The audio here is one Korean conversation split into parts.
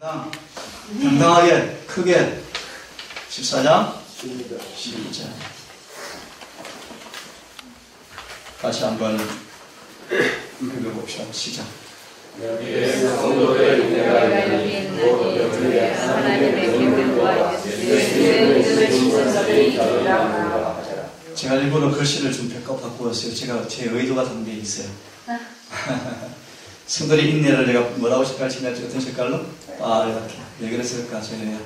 당당하게 크게 14장 12장 같이 한번 읽어봅시다. 시작. 여기에 성도들 내가 여기 있는 이들의 하나님의 기쁨과 예수의 뜻을 지닌 자들이 있으리라. 제가 일부러 글씨를 좀 바꾸었어요. 제가 제 의도가 담겨 있어요. 성도들의 인내를 내가 뭐라고 색깔 칠했지? 어떤 색깔로? 아, 이렇게. 왜 그랬을까? 저는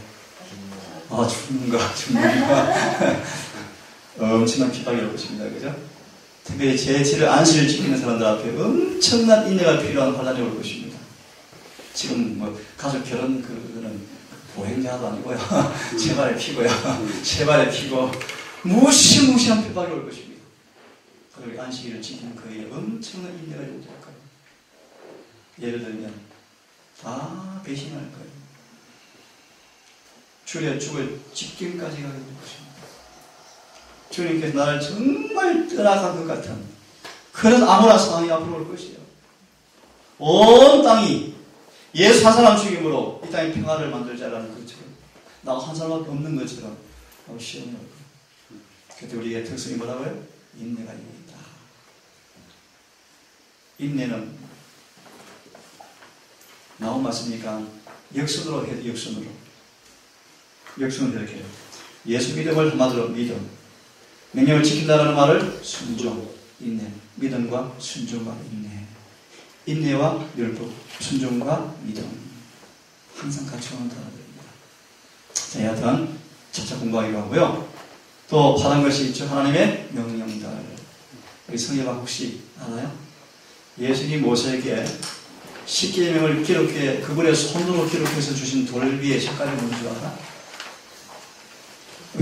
죽는가. 엄청난 핍박이 올 것입니다. 그죠? 특별히 제 질을 안식을 지키는 사람들 앞에 엄청난 인내가 필요한 환란이 올 것입니다. 지금 뭐 가족 결혼 그거는 보행자도 아니고요. 세발에 피고요. 세발에 피고 무시무시한 핍박이 올 것입니다. 그리고 안식일을 지키는 그에게 엄청난 인내가 올 거예요. 예를 들면 다 배신할 거예요. 주려 죽을 직경까지 가게 될 것입니다. 주님께서 나를 정말 떠나간 것 같은 그런 암울한 상황이 앞으로 올 것이에요. 온 땅이 예수 한 사람 죽임으로 이 땅에 평화를 만들자라는 것처럼 나 한 사람밖에 없는 것처럼 시험이 올 거예요. 그때 우리의 특성이 뭐라고요? 인내가 있다. 인내는 나온 말씀이니까 역순으로 해도 역순으로 이렇게 해요. 예수 믿음을 한마디로 믿음, 명령을 지킨다는 말을 순종, 인내, 믿음과 순종과 인내, 인내와 율법, 순종과 믿음 항상 같이 오는 단어들입니다. 자, 여하튼 차차 공부하기로 하고요. 또 받은 것이 있죠. 하나님의 명령들. 우리 성경학 혹시 알아요? 예수님 모세에게 십계명을 기록해 그분의 손으로 기록해서 주신 돌 위에 색깔이 뭔지 알아?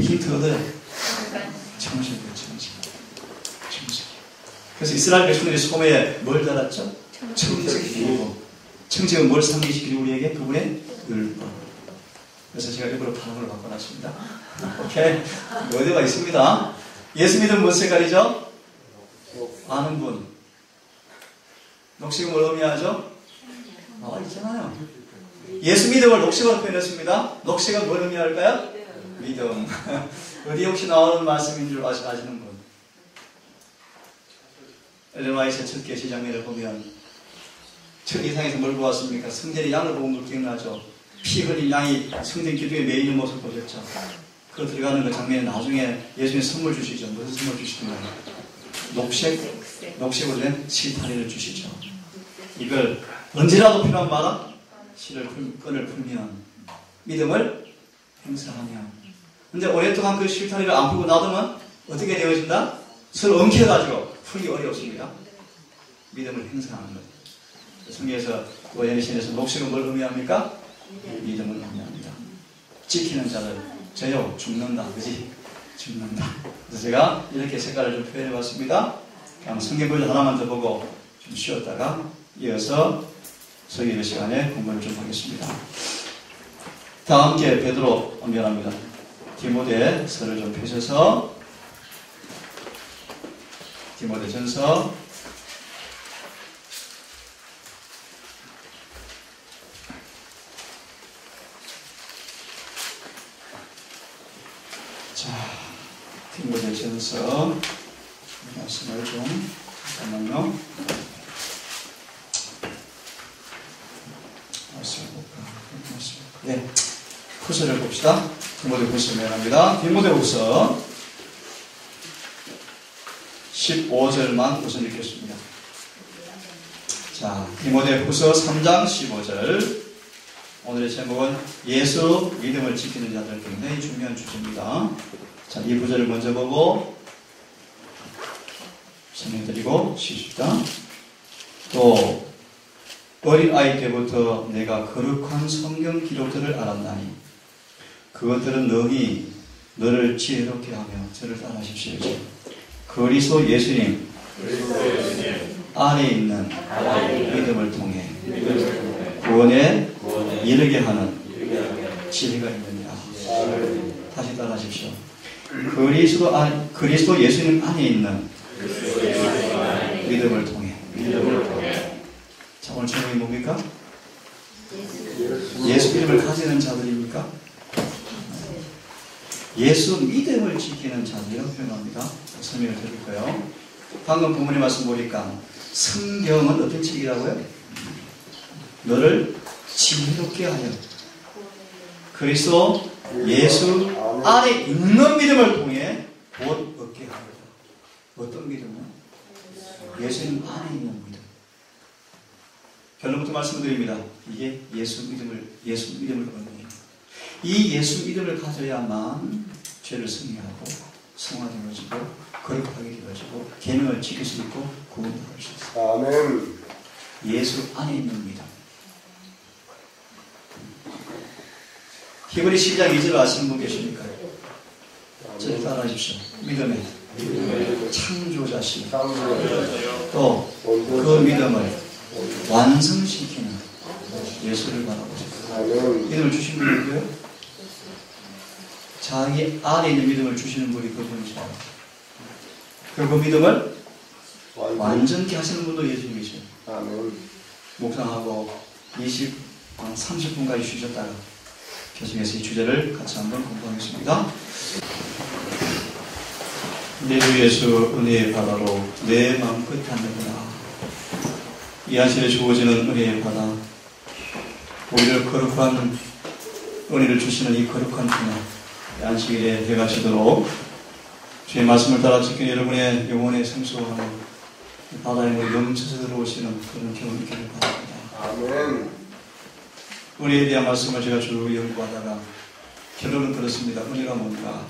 힌트 얻어요. 청색이에요. 청색. 그래서 이스라엘 백성들이 소매에 뭘 달았죠? 청색이고 청색은 뭘 상기시키죠? 우리에게 그분의 율법. 그래서 제가 일부러 발음을 바꿔놨습니다. 오케이. 어디가 있습니다. 예수 믿음 뭔 색깔이죠? 아는 분. 녹색은 뭘 의미하죠? 있잖아요. 예수 믿음을 녹색으로 표현했습니다. 녹색은 뭘 의미할까요? 믿음. 어디 혹시 나오는 말씀인 줄 아시는 분? 엘레나이스의 첫 계시 장면을 보면 첫 이상에서 뭘 보았습니까? 성전이 양을 보고 물 기억나죠? 피 흘린 양이 성전 기둥에 매이는 모습을 보셨죠? 그 들어가는 그 장면에 나중에 예수님 선물 주시죠. 무슨 선물 주시던가요? 녹색으로 된 실타리를 주시죠. 이걸 언제라도 필요한 마다 끈을 풀면 믿음을 행사하며 근데 오랫동안 그 실타리를 안 풀고 놔두면 어떻게 되어진다? 서로 엉켜가지고 풀기 어렵습니다. 믿음을 행사하는 거죠. 성경에서 오해신에서 녹색은 뭘 의미합니까? 믿음을 의미합니다. 지키는 자를 저요 죽는다. 그지? 죽는다. 그래서 제가 이렇게 색깔을 좀 표현해봤습니다. 그럼 성경 구절 하나만 더 보고 좀 쉬었다가 이어서 설교 시간에 공부를 좀 하겠습니다. 다 함께 베드로 미안합니다. 디모데서를 좀 펴셔서 디모데전서 '디모데전서 말씀을 좀 잠깐만요. 네, 후서를 봅시다. 디모데후서 미안합니다. 디모데후서 15절만 우선 읽겠습니다. 자, 디모데후서 3장 15절. 오늘의 제목은 예수 믿음을 지키는 자들. 굉장히 중요한 주제입니다. 자, 이 구절을 먼저 보고 설명드리고 쉬십시다. 또 어린 아이 때부터 내가 거룩한 성경 기록들을 알았나니 그것들은 능히 너를 지혜롭게 하며 저를 따라하십시오. 그리스도 예수님 안에 있는 믿음을 통해 구원에 이르게 하는 지혜가 있느니라. 다시 따라하십시오. 그리스도 예수님 안에 있는 믿음을 통해. 자, 오늘 제목이 뭡니까? 예수 믿음을 가지는 자들입니까? 예수 믿음을 지키는 자들이라고 표현합니다. 설명을 드릴까요? 방금 부모님 말씀 보니까 성경은 어떤 책이라고요? 너를 지혜롭게 하여 그리스도 예수 안에 있는 믿음을 통해 곧 얻게 하여. 어떤 믿음이요? 예수님 안에 있는 믿음. 결론부터 말씀드립니다. 이게 예수 믿음을 얻는 거예요. 이 예수 믿음을 가져야만 죄를 승리하고 성화되어지고 거룩하게 되어지고 계명을 지킬 수 있고 구원받을 수 있어요. 아멘. 예수 안에 있는 믿음. 히브리 12장 2절 아시는 분 계십니까? 저 따라하십시오. 믿음의 창조자시고 또 그 믿음을 완성시키는 예수를 바라보십니다. 믿음을 주신 분이 누구예요? 자기 안에 있는 믿음을 주시는 분이 그분이죠. 그리고 그 믿음을 완전케 하시는 분도 예수님이죠. 묵상하고 30분까지 쉬셨다가 계속해서 이 주제를 같이 한번 공부하겠습니다. 내 주 예수 은혜의 바다로 내 마음 끝에 앉는구나. 이 안식일에 주어지는 은혜의 바다, 우리를 거룩한 은혜를 주시는 이 거룩한 그날 안식일에 해가 지도록 주의 말씀을 따라 지킨 여러분의 영혼의 생수하는 바다에 넘쳐서 들어오시는 그런 경험이 있기를 바랍니다. 아멘. 은혜에 대한 말씀을 제가 쭉 연구하다가 결론은 그렇습니다. 은혜가 뭔가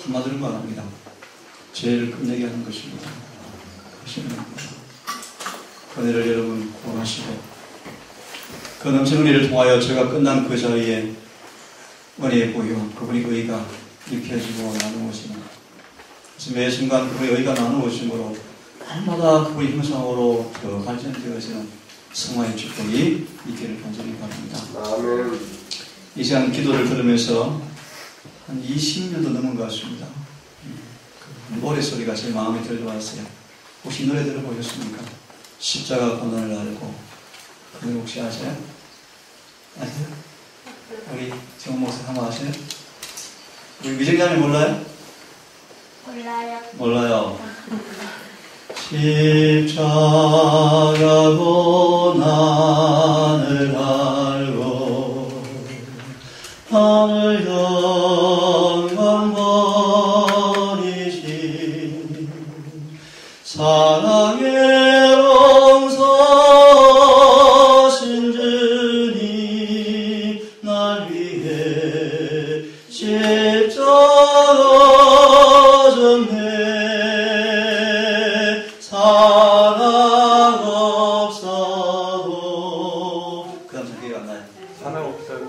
한마디로 말합니다. 죄를 끝내게 하는 것입니다. 그 은혜를 여러분 원하시고 그 넘치는 은혜를 통하여 제가 끝난 그 자리에 은혜의 보여 그분의 의가 입혀지고 나누어지는 그래서 매 순간 그분의 의가 나누어짐으로 날마다 그분의 형상으로 더 발전되어지는 성화의 축복이 있기를 간절히 바랍니다. 아멘. 이 시간 기도를 들으면서 한 20년도 넘은 것 같습니다. 노래 소리가 제 마음에 들려왔어요. 혹시 노래 들어보셨습니까? 십자가 고난을 알고 그 노래 혹시 아세요? 아세요? 우리 정원 목사 한번 아세요? 우리 미정장님 몰라요? 몰라요. 십자가 고난을 알고 하늘 영광 버리신 사랑의 용서신 주님 날 위해 십자가 졌네. 사랑 없어도 그 다음 기회가 안 나요. 사랑 없다면?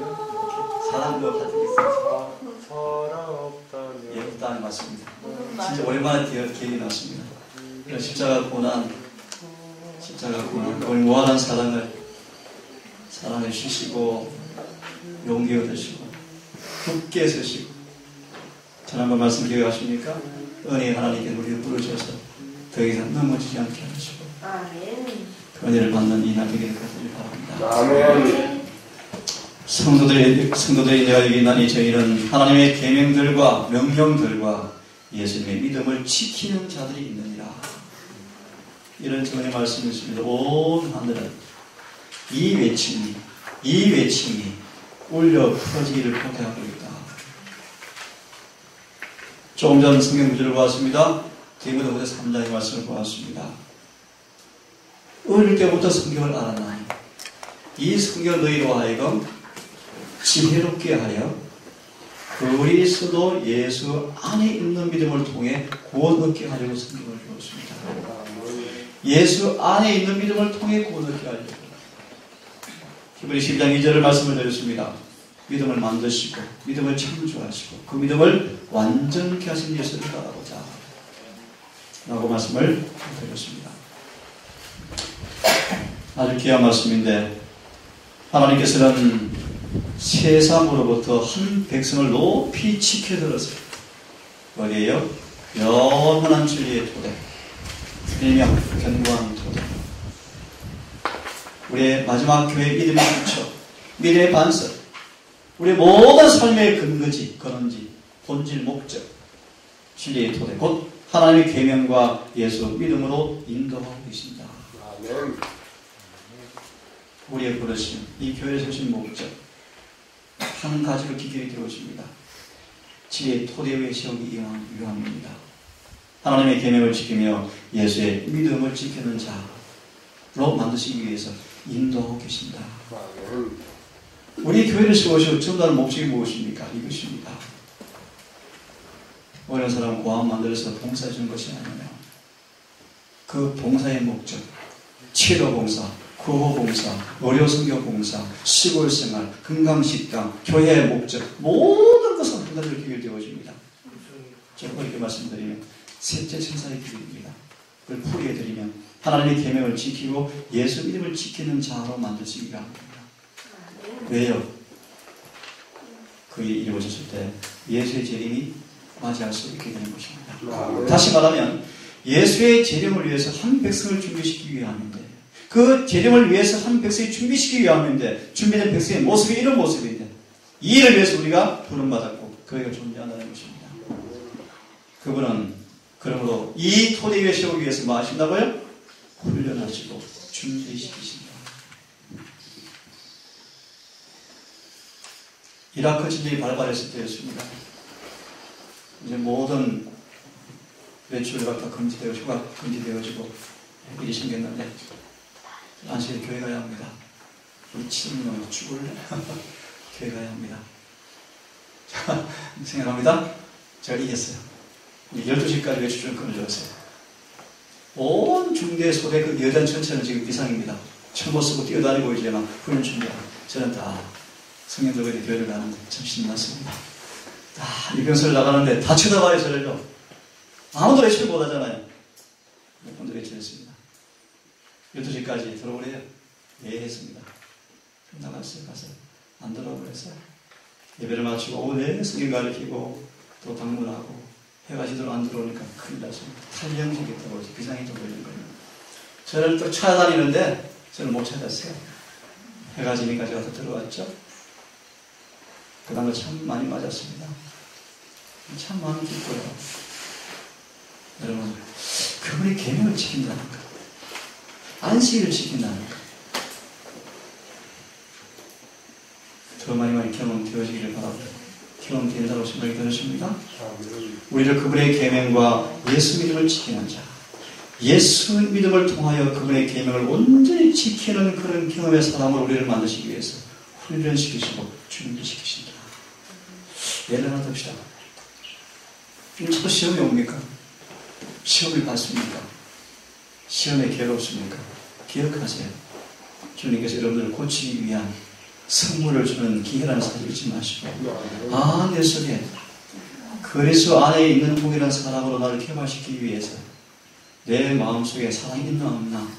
사랑 뭐 같은 게 있어요. 사랑 없다면? 예, 없다는 맞습니다. 진짜 오랜만에 기억이 났습니다. 십자가 고난, 우리 무한한 사랑을 주시고 용기 얻으시고 굳게 서시고 지난번 말씀 기억하십니까? 은혜의 하나님께 우리를 부르셔서 더 이상 넘어지지 않게 하시고 그 은혜를 받는 이 날 되기를 바랍니다. 아멘. 성도들이 내가 여기나니 저희는 하나님의 계명들과 명령들과 예수님의 믿음을 지키는 자들이 있느니라. 이런 정의 말씀이 있습니다. 온 하늘은 이 외침이 울려 퍼지기를 포기하고 있다. 조금 전 성경 구절을 보았습니다. 디모데후서 3장의 말씀을 보았습니다. 어릴 때부터 성경을 알았나니 이 성경 너희로 하여금 지혜롭게 하여 그리스도 예수 안에 있는 믿음을 통해 구원 얻게 하려고 성경을 주었습니다. 예수 안에 있는 믿음을 통해 구원 얻게 하려고. 히브리 12장 2절을 말씀을 드렸습니다. 믿음을 만드시고 믿음을 창조하시고 그 믿음을 완전케 하신 예수를 따라보자 라고 말씀을 드렸습니다. 아주 귀한 말씀인데 하나님께서는 세상으로부터 한 백성을 높이 지켜들었어요. 어디에요? 영원한 진리의 토대, 일명 견고한 토대, 우리의 마지막 교회 믿음의 기초, 믿음의 반석, 우리 모든 삶의 근거지, 근원지, 본질, 목적, 진리의 토대, 곧 하나님의 계명과 예수 믿음으로 인도하고 계십니다. 아멘. 우리의 부르심, 이 교회에 세우신 목적 한 가지로 기결이 되어집니다. 진리의 토대 위에 세우기 위함입니다. 하나님의 계명을 지키며 예수의 믿음을 지키는 자로 만드시기 위해서 인도하고 계십니다. 아멘. 우리 교회를 세우시고 전도하는 목적이 무엇입니까? 이것입니다. 어려운 사람은 고아원 만들어서 봉사해 주는 것이 아니며 그 봉사의 목적, 치료봉사, 구호봉사, 의료선교봉사, 시골생활, 건강식당, 교회의 목적 모든 것은 한 가지로 기결되어집니다. 제가 이렇게 말씀드리면 셋째 천사의 기술입니다. 그걸 풀이해드리면 하나님의 계명을 지키고 예수 믿음을 지키는 자로 만드시기가 합니다. 왜요? 그의 일이 오셨을 때 예수의 재림이 맞이할 수 있게 되는 것입니다. 다시 말하면 예수의 재림을 위해서 한 백성을 준비시키기 위함인데 그 재림을 위해서 한 백성이 준비시키기 위함인데 준비된 백성의 모습이 이런 모습인데 이 일을 위해서 우리가 부름받았고 그에게 존재한다는 것입니다. 그분은 그러므로 이 토대 위에 세우기 위해서 뭐 하신다고요? 훈련하시고 준비시키신다. 이라크 진영이 발발했을 때였습니다. 이제 모든 외출가 다 금지되어 휴가 금지되어지고 일이 생겼는데 안식일 교회 가야 합니다. 미친놈 죽을래? 교회 가야 합니다. 자, 생각합니다. 제가 이겼어요. 12시까지 외출을 끊어줬어요. 온 중대 소대 그 여단 전체는 지금 비상입니다. 철모 쓰고 뛰어다니고 이제 막 훈련 준비하고 저는 다 성령들과 교회를 가는데 참 신났습니다. 다 이병서를 나가는데 다 쳐다봐요 저를요. 아무도 외출 못하잖아요. 몇 번도 외출했습니다. 12시까지 들어오래요. 예 했습니다. 나갔어요. 가서 안 들어오고 그랬어요. 예배를 마치고 오후 내내 성경 가르치고 또 방문하고 해가 지도록 안 들어오니까 큰일 났습니다. 탈영식이 있다고 해서 비상이 좀 걸린 거예요. 저를 또 찾아다니는데 저를 못 찾았어요. 해가 지니까 제가 또 들어왔죠. 그 다음에 참 많이 맞았습니다. 참 마음이 깊고요. 여러분, 그분의 계명을 지킨다는 것, 안식일을 지킨다는 것, 더 많이 경험되어지기를 바랍니다. 경험된다고 생각이 들으십니까? 우리를 그분의 계명과 예수 믿음을 지키는 자, 예수 믿음을 통하여 그분의 계명을 온전히 지키는 그런 경험의 사람을 우리를 만드시기 위해서 훈련시키시고 준비시키신다. 예를 하나 듭시다. 자꾸 시험이 옵니까? 시험을 받습니까? 시험에 괴롭습니까? 기억하세요. 주님께서 여러분들을 고치기 위한 선물을 주는 기회라는 사실 잊지 마시고 내 속에 그리스도 안에 있는 동일한 사랑으로 나를 개발시키기 위해서 내 마음속에 사랑이 있나 없나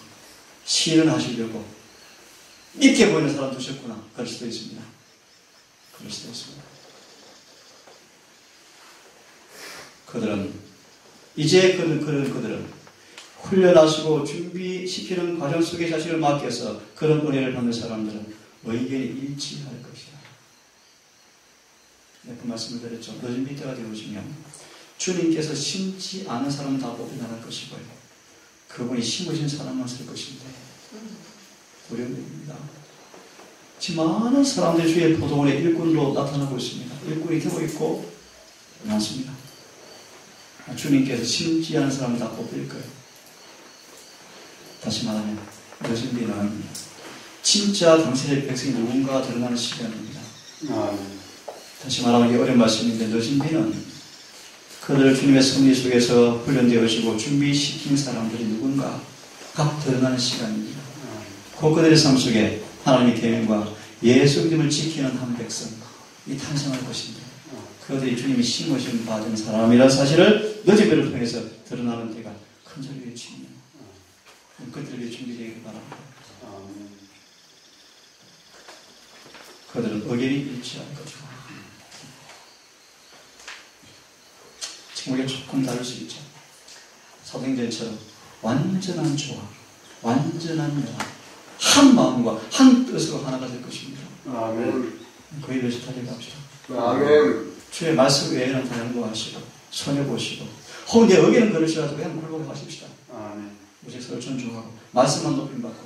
실현하시려고 믿게 보이는 사람 두셨구나. 그럴 수도 있습니다. 그럴 수도 있습니다. 그들은 이제 그들은 훈련하시고 준비시키는 과정 속에 자신을 맡겨서 그런 은혜를 받는 사람들은 의견이 일치할 것이다. 그 말씀을 드렸죠. 늦은 때가 되어오시면 주님께서 심지 않은 사람은 다 뽑혀 나갈 것이고요. 그분이 심으신 사람만 쓸 것인데 두려운 일입니다. 지금 많은 사람들이 주의 포도원의 일꾼으로 나타나고 있습니다. 일꾼이 되고 있고 많습니다. 주님께서 심지 않은 사람은 다 뽑힐 거예요. 다시 말하면 늦은 비는 진짜 당신의 백성이 누군가 드러나는 시간입니다. 다시 말하면 이게 어려운 말씀인데 늦은 비는 그들을 주님의 섭리 속에서 훈련되어지고 준비시킨 사람들이 누군가가 드러나는 시간입니다. 그들의 삶 속에 하나님의 계명과 예수 믿음을 지키는 한 백성이 탄생할 것인데 그들이 주님이 심으신 받은 사람이라는 사실을 늦은 비를 통해서 드러나는 때가 큰 소리 외치며 그들을 위해 준비되기를 바랍니다. 그들은 의견이 일치할 것이고 지금 우리가 조금 다를 수 있죠. 사도행전처럼 완전한 조화, 완전한 연합, 한 마음과 한 뜻으로 하나가 될 것입니다. 아멘. 그 일을 달려갑시다. 아멘. 주의 말씀 외에는 다 양보하시고 손해보시고 혹은 내 의견은 그러시라도 그냥 굴복해 가십시다. 아멘. 우리 서로 존중하고 말씀만 높임받고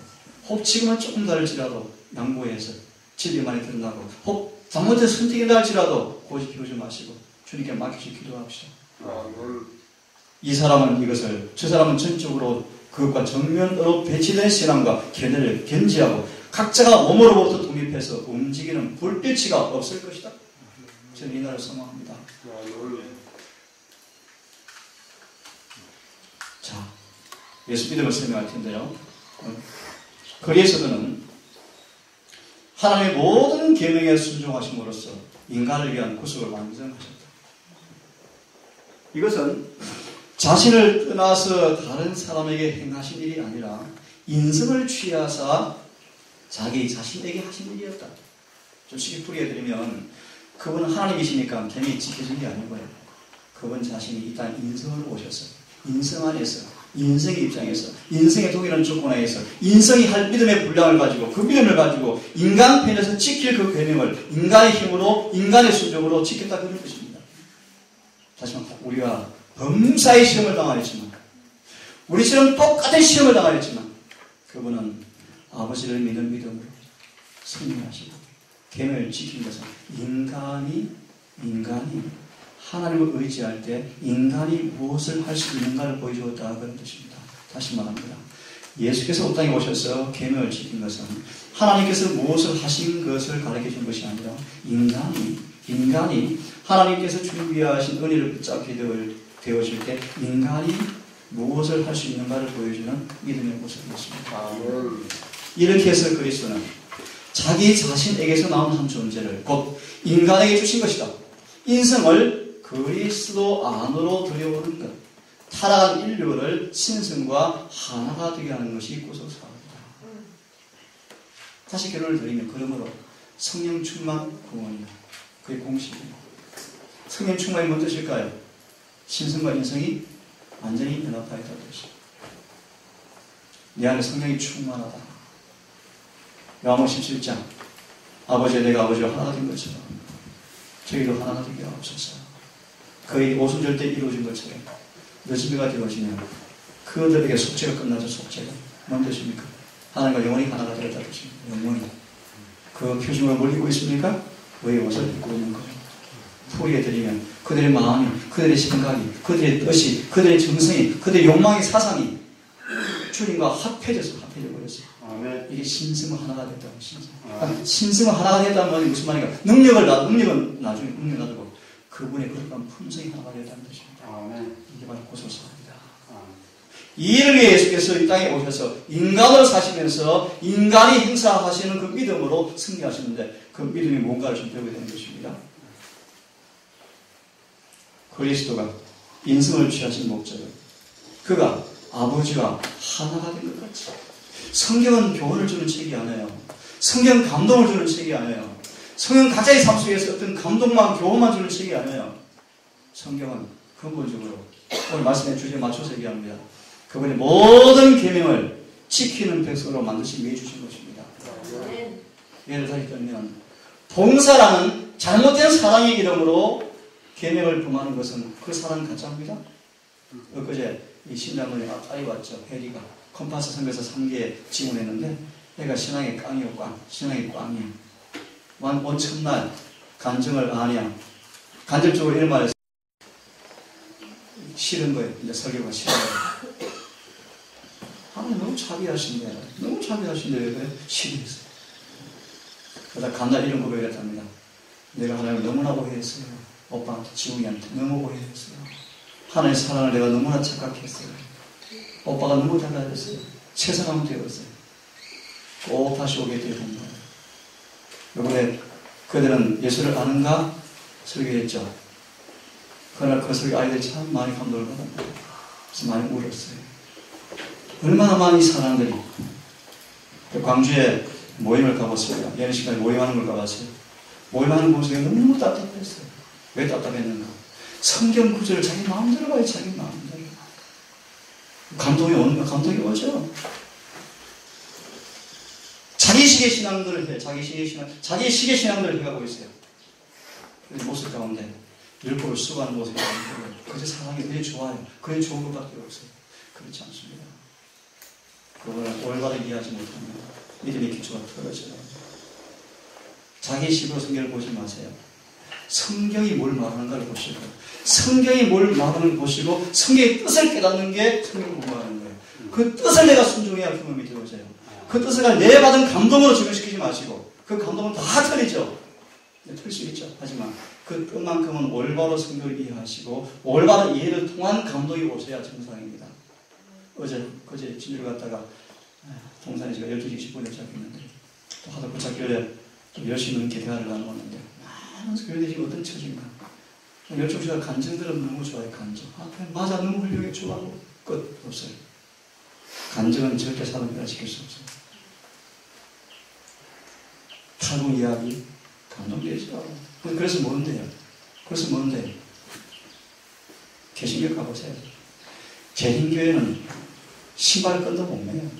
혹 지금은 조금 다를지라도 양보해서 진리 많이 드러나고 혹 잘못된 선택이라 할지라도 고집 피우지 마시고 주님께 맡기시 기도합시다. 아멘. 이 사람은 이것을, 저 사람은 전적으로 그것과 정면으로 배치된 신앙과 견해를 견지하고 각자가 몸으로부터 독립해서 움직이는 불빛치가 없을 것이다. 저는 이 날을 소망합니다. 자, 예수 믿음을 설명할 텐데요. 거기에서는 하나님의 모든 계명에 순종하심으로써 인간을 위한 구속을 완성하셨다. 이것은 자신을 떠나서 다른 사람에게 행하신 일이 아니라 인성을 취하사 자기 자신에게 하신 일이었다. 좀 쉽게 풀이해드리면 그분은 하나님이시니까 괜히 지켜진 게 아니고요. 그분 자신이 이 땅 인성으로 오셔서 인성 안에서 인성의 입장에서 인성의 동일한 조건 하에서 인성이 할 믿음의 분량을 가지고 그 믿음을 가지고 인간 편에서 지킬 그 계명을 인간의 힘으로 인간의 순종으로 지켰다 그런 것입니다. 다시 말해 우리가 범사의 시험을 당하였지만 우리처럼 똑같은 시험을 당하였지만 그분은 아버지를 믿는 믿음으로 승리하시고 계명을 지킨 것은 인간이 하나님을 의지할 때 인간이 무엇을 할 수 있는가를 보여주었다 그런 뜻입니다. 다시 말합니다. 예수께서 이 땅에 오셔서 계명을 지킨 것은 하나님께서 무엇을 하신 것을 가르쳐 준 것이 아니라 인간이 하나님께서 준비하신 은혜를 붙잡게 되어질 때 인간이 무엇을 할 수 있는가를 보여주는 믿음의 모습이었습니다. 이렇게 해서 그리스도는 자기 자신에게서 나온 한 존재를 곧 인간에게 주신 것이다. 인성을 그리스도 안으로 들여오는 것, 타락한 인류를 신성과 하나가 되게 하는 것이 구속사업이다. 다시 결론을 드리면 그러므로 성령 충만 구원이다. 그게 공식입니다. 성령 충만이 뭔 뜻일까요? 신성과 인성이 완전히 연합하였다는 뜻입니다. 내 안에 성령이 충만하다. 요한복음 17장 아버지와 내가 아버지와 하나가 된 것처럼 저희도 하나가 되게 하옵소서. 거의 오순절 때 이루어진 것처럼 늦은비가 되어지면 그들에게 속죄가 끝나죠. 속죄가 뭔 뜻입니까? 하나님과 영원히 하나가 되었다는 뜻입니다. 영원히. 그 표징을 뭘 입고 있습니까? 의의 옷을 입고 있는 거죠. 풀이해드리면 그들의 마음이, 그들의 생각이, 그들의 뜻이, 그들의 정성이, 그들의 욕망의 사상이 주님과 합해져 버렸어요. 이게 신성은 하나가 됐다는 신성. 신성은 하나가 됐다는 말이 무슨 말인가? 능력은 나중에 놔두고 그분의 거룩한 품성이 하나가 됐다는 뜻입니다. 이게 바로 구속사입니다. 이 일을 위해 예수께서 이 땅에 오셔서 인간으로 사시면서 인간이 행사하시는 그 믿음으로 승리하시는데 그 믿음이 뭔가를 좀 배우게 되는 것입니다. 그리스도가 인성을 취하신 목적은 그가 아버지와 하나가 된 것 같이 성경은 교훈을 주는 책이 아니에요. 성경은 감동을 주는 책이 아니에요. 성경은 각자의 삶 속에서 어떤 감동만 교훈만 주는 책이 아니에요. 성경은 근본적으로 오늘 말씀의 주제에 맞춰서 얘기합니다. 그분의 모든 계명을 지키는 백성으로 만드시기 위해 주신 것입니다. 예를 들면 봉사라는 잘못된 사랑의 이름으로 계명을 범하는 것은 그 사랑은 가짜입니다. 엊그제 이 신랑을 아이 왔죠. 해리가 컴파스 선교사 3개 지원했는데 얘가 신앙의 깡이요. 신앙의 꽝이에요. 온 첫날 간증을 아냐 간접적으로 이런 말을 싫은 거예요. 이제 설교가 싫은 거예요. 하나님 너무 차비하신데 왜 싫어했어요. 그러다 간날 이런 고백을 했답니다. 내가 하나님을 너무나 오해했어요. 오빠한테 지웅이한테 너무 오해했어요. 하나님의 사랑을 내가 너무나 착각했어요. 오빠가 너무 달라졌어요. 최사람 되었어요. 꼭 다시 오게 되는 거예요. 이번에 그들은 예수를 아는가 설교했죠. 그러나 그 설교 아이들이 참 많이 감동을 받았는데 그래서 많이 울었어요. 얼마나 많은 사람들이 광주에 모임을 가봤어요. 예능 시간에 모임하는 걸 가봤어요. 모임하는 모습이 너무 답답했어요. 왜 답답했는가? 성경 구절을 자기 마음대로 봐요. 자기 마음대로. 감동이 오는가? 감동이 오죠. 자기식의 신앙들을 해. 자기식의 신앙들을 해가고 있어요. 모습 가운데 율법을 수고하는 모습이 아니고 그저 사랑이 그게 좋아요. 그게 좋은 것밖에 없어요. 그렇지 않습니다. 그거를 올바르게 이해하지 못하면 믿음의 기초가 틀어져요. 자기식으로 성경을 보지 마세요. 성경이 뭘 말하는가를 보시고 성경이 뭘 말하는 걸 보시고 성경의 뜻을 깨닫는 게 성경을 공부하는 거예요. 그 뜻을 내가 순종해야 경험이 되어져요. 그 뜻을 내 받은 감동으로 적용시키지 마시고 그 감동은 다 틀리죠. 틀릴 수 있죠. 하지만 그 뜻만큼은 올바로 성경을 이해하시고 올바른 이해를 통한 감동이 오셔야 정상입니다. 어제 진주를 갔다가 동산에 제가 12시 10분에 잡혔는데 또 하다 부착교회 좀 10시 넘게 대화를 나누었는데 많은 교회들이 지금 어떤 처지인가. 12시가 간증들은 너무 좋아요. 간증. 맞아 너무 훌륭해 좋아하고 끝 없어요. 간증은 절대 사람 변화시킬 수 없어요. 탈북 이야기 감동되죠. 그래서 뭔데요? 개신교 가보세요. 재림교회는 신발끈도 못 매요.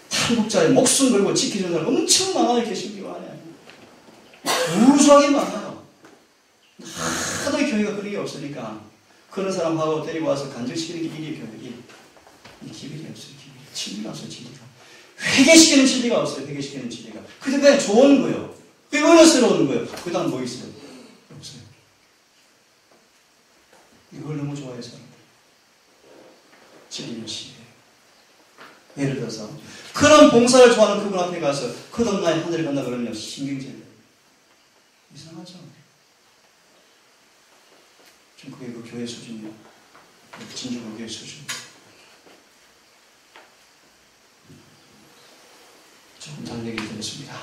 탈북자의 목숨 걸고 지키는 사람 엄청 많아요. 개신교 안에. 무수하게 많아요. 하도 교회가 그런 게 없으니까 그런 사람하고 데리고 와서 간증시키는 게 이게 교회이 기별이 없어요. 진리가 없어요. 진리가. 회개시키는 진리가 없어요. 회개시키는 진리가. 그냥 좋은 거예요. 은혜스러운 거예요. 그 다음 뭐 있어요? 없어요. 이걸 너무 좋아해서 진리는 진리예요. 예를 들어서 그런 봉사를 좋아하는 그분 앞에 가서 그 덤나에 하늘에 간다 그러면 신경질이에요. 이상하죠? 지금 그게 그 교회 수준이에요. 진주교 교회 수준. 조금 다른 얘기 드렸습니다.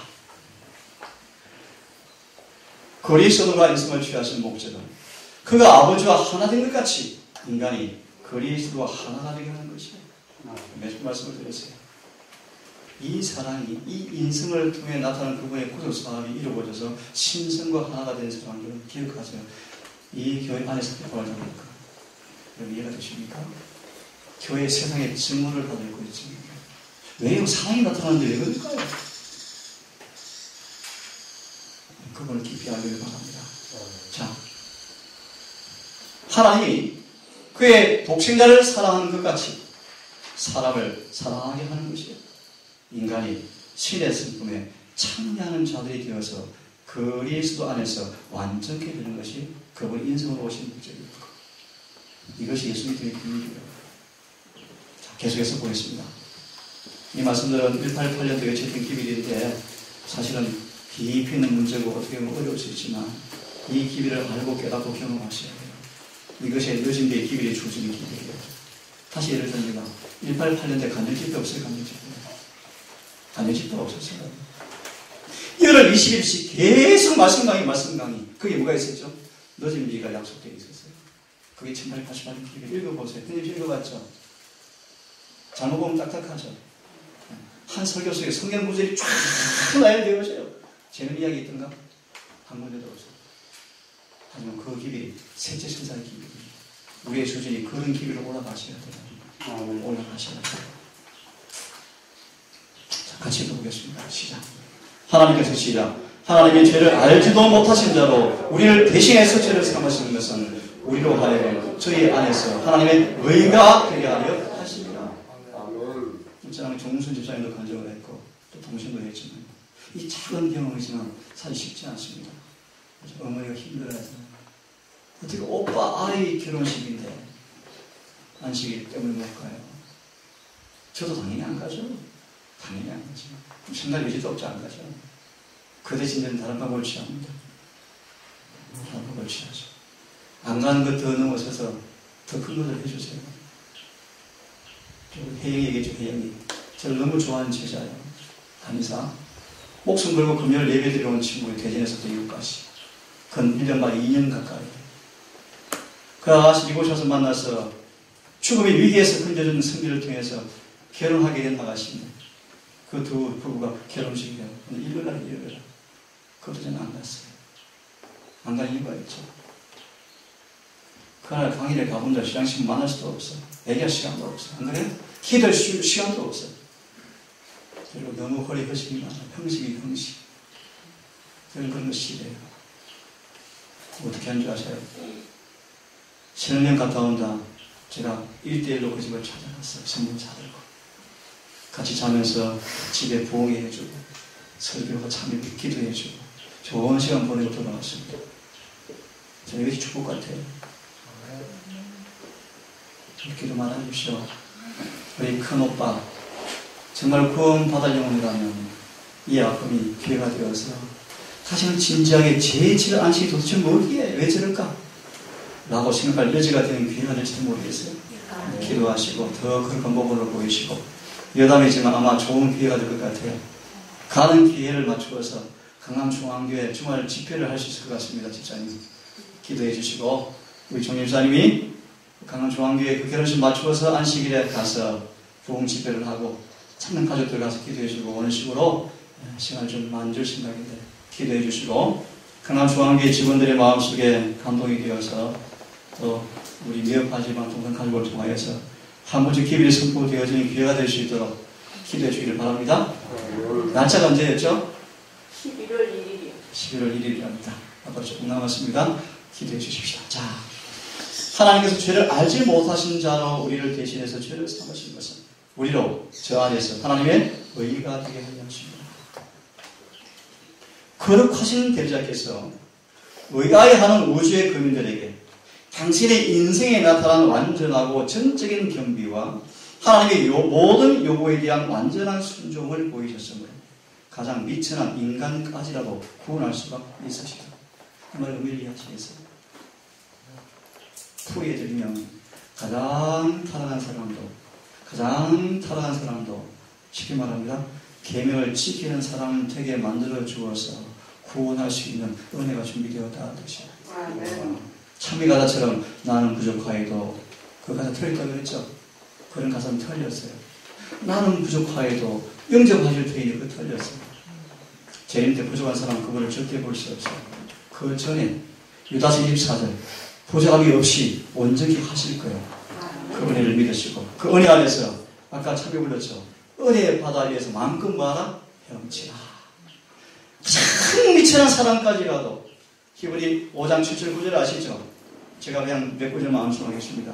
그리스도가 인생을 취하신 목적은 그가 아버지와 하나 된 것 같이 인간이 그리스도와 하나가 되게 하는 것이에요. 몇 말씀을 드렸어요. 이 사랑이 이 인생을 통해 나타나는 그분의 구속 사업이 이루어져서 신성과 하나가 된 사람들은 기억하세요. 이 교회 안에서 대박을 잡을까? 여러분 이해가 되십니까? 교회 세상에 증오를 받고 있습니다. 왜요? 사랑이 나타나는데 왜 그럴까요? 그분을 깊이 알기를 바랍니다. 자, 하나님이 그의 독생자를 사랑하는 것 같이 사람을 사랑하게 하는 것이에요. 인간이 신의 성품에 참여하는 자들이 되어서 그리스도 안에서 완전케 되는 것이 그분 인생으로 오신 목적입니다. 이것이 예수 믿음의 비밀이에요. 자, 계속해서 보겠습니다. 이 말씀들은 1888년도에 제된 기밀인데 사실은 깊이 있는 문제고 어떻게 보면 어려울 수 있지만 이 기밀을 알고 깨닫고 경험하셔야 돼요. 이것이 늦은 데의 기밀이 주어지는 기밀이에요. 다시 예를 듭니다. 1888년대 간헐집회 없어요. 간헐집회가 없었어요. 1월 20일씩 계속 말씀 강의. 그게 뭐가 있었죠? 늦은 비가 약속되어 있었어요. 그게 1888년 기밀 읽어보세요. 흔히 읽어봤죠? 잘못 보면 딱딱하죠? 한 설교 속에 성경 구절이 쫙 나열되어져요. 재밌는 이야기 있던가? 한 군데도 없어요. 하지만 그 기밀이 셋째 천사의 기밀입니다. 우리의 수준이 그런 기밀로 올라가셔야 돼요. 올라가셔야 돼요. 자, 같이 읽어보겠습니다. 시작. 하나님께서 시작. 하나님이 죄를 알지도 못하신 자로 우리를 대신해서 죄를 삼으시는 것은 우리로 하여금 저희 안에서 하나님의 의가 되게 하려 하십니다. 지난해 정순 집사님도 간증을 했고 또 동생도 했지만 이 작은 경험이지만 사실 쉽지 않습니다. 어머니가 힘들어해서 어떻게 오빠 아이 결혼식인데 안식일 때문에 못 가요. 저도 당연히 안 가죠. 당연히 안 가죠. 생각 여지도 없지 안 가죠. 그 대신 저는 다른 방법을 취합니다. 다른 방법을 취하죠. 안 가는 것 더 넘어서서 더 큰 것을 해주세요. 혜영이 얘기죠. 혜영이. 저를 너무 좋아하는 제자예요. 한의사. 목숨 걸고 금요일 예배 드리러 온 친구의 대전에서부터 이웃까지. 근 1년 반 2년 가까이. 그 아가씨 이곳에 와서 만나서 죽음의 위기에서 건져준 승리를 통해서 결혼하게 된 아가씨입니다. 그 두 부부가 결혼식이에요. 근데 일요일날. 그것도 저는 안 갔어요. 안 간 이유가 있죠. 그날 강의를 가본다 시장식 만날 수도 없어. 얘기할 시간도 없어. 안 그래요? 기도할 시간도 없어. 그리고 너무 허리 허식이 많아. 형식이 형식. 그런 거 싫어요. 어떻게 하는 줄 아세요? 신혼여행 갔다 온다. 제가 1대1로 그 집을 찾아갔어요. 성문자들고 같이 자면서 집에 부흥해주고 설교하고 참여 기도해주고 좋은 시간 보내고 돌아왔습니다. 저는 이것이 축복 같아요. 기도 많아주십시오. 우리 큰오빠 정말 구원 받을 영혼이라면 이 아픔이 기회가 되어서 사실은 진지하게 제7 안식이 도대체 뭐기에 왜 저럴까? 라고 생각할 여지가 되는 기회가 될지도 모르겠어요. 기도하시고 더 그런 방법으로 보이시고 여담이지만 아마 좋은 기회가 될 것 같아요. 가는 기회를 맞추어서 강남중앙교회 주말 집회를 할 수 있을 것 같습니다. 집사님 기도해 주시고 우리 종립사님이 강남중앙교회 그 결혼식 맞추어서 안식일에 가서 부흥 집회를 하고 찾는 가족들 가서 기도해 주고 오는 식으로 시간을 좀 만들 생각인데 기도해 주시고 강남중앙교회 직원들의 마음속에 감동이 되어서 또 우리 미흡하지만 동선 가족을 통하여서 한 번쯤 기별이 선포되어지는 기회가 될 수 있도록 기도해 주기를 바랍니다. 날짜가 언제였죠? 11월 1일이요. 11월 1일이랍니다. 앞으로 조금 남았습니다. 기도해 주십시오. 자, 하나님께서 죄를 알지 못하신 자로 우리를 대신해서 죄를 삼으신 것은 우리로 저 안에서 하나님의 의가 되게 하려 하십니다. 거룩하신 대리자께서 의아해하는 우주의 거민들에게 당신의 인생에 나타난 완전하고 전적인 겸비와 하나님의 모든 요구에 대한 완전한 순종을 보이셨으므로 가장 미천한 인간까지라도 구원할 수가 있으시다. 그 말 의미를 이해하시겠어요? 풀이해드리면 가장 타락한 사람도 쉽게 말합니다. 계명을 지키는 사람 되게 만들어 주어서 구원할 수 있는 은혜가 준비되었다 뜻이에요. 참미 가사처럼 나는 부족하여도 그 가사 틀렸다고 그랬죠? 그런 가사는 틀렸어요. 나는 부족하여도 영접하실 테니 그 틀렸어요. 재림 때 부족한 사람 그분을 절대 볼 수 없어요. 그 전에 유다서 24절 부족함이 없이 온전히 하실 거예요. 그 은혜를 믿으시고 그 은혜 안에서 아까 참여 불렀죠. 은혜의 바다 위에서 마음껏 뭐하라? 헤엄치라. 가장 미천한 사람까지라도 히브리 5장 7절 9절 아시죠? 제가 그냥 몇 구절만 암송하겠습니다.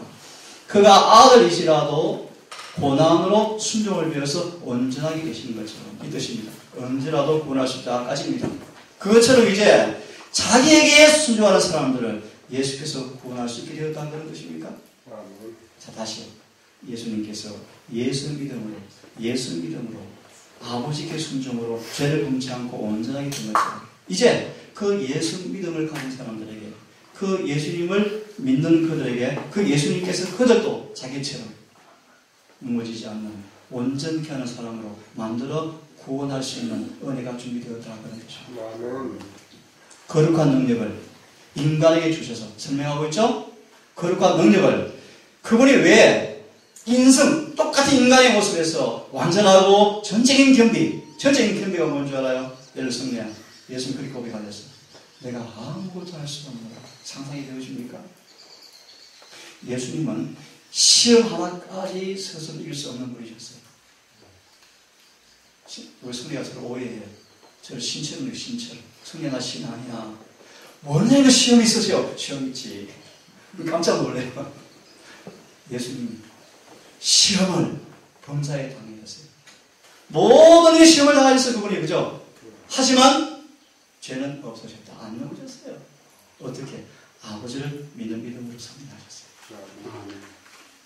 그가 아들이시라도 고난으로 순종을 배워서 온전하게 계시는 것처럼 이 뜻입니다. 언제라도 구원할 수 있다까지입니다. 그것처럼 이제 자기에게 순종하는 사람들을 예수께서 구원할 수 있게 되었다는 그런 뜻입니까? 자, 다시요. 예수님께서 예수 믿음으로 아버지께 순종으로 죄를 범치 않고 온전하게 된 것처럼 이제 그 예수 믿음을 가진 사람들에게 그 예수님을 믿는 그들에게 그 예수님께서 그들도 자기처럼 무너지지 않는 온전케 하는 사람으로 만들어 구원할 수 있는 은혜가 준비되었다 그런 뜻입니다. 거룩한 능력을 인간에게 주셔서 설명하고 있죠? 거룩한 능력을 그분이 왜 똑같은 인간의 모습에서 완전하고 전적인 겸비가 뭔 줄 알아요? 예를 성례 예수님 그렇게 고백하셨어요. 내가 아무것도 할 수 없는 상상이 되어집니까? 예수님은 시험 하나까지 스스로 이길 수 없는 분이셨어요. 우리 성례가 저를 오해해요. 저를 신처럼요, 신처럼. 성례가 신 아니야. 원래 그 시험이 있으세요? 시험 있지. 깜짝 놀래요. 예수님 시험을 범사에 당하셨어요. 모든 게 시험을 당하셨어요. 그분이 그죠? 하지만 죄는 없으셨다. 안 넘으셨어요. 어떻게? 아버지를 믿는 믿음으로 섬기하셨어요.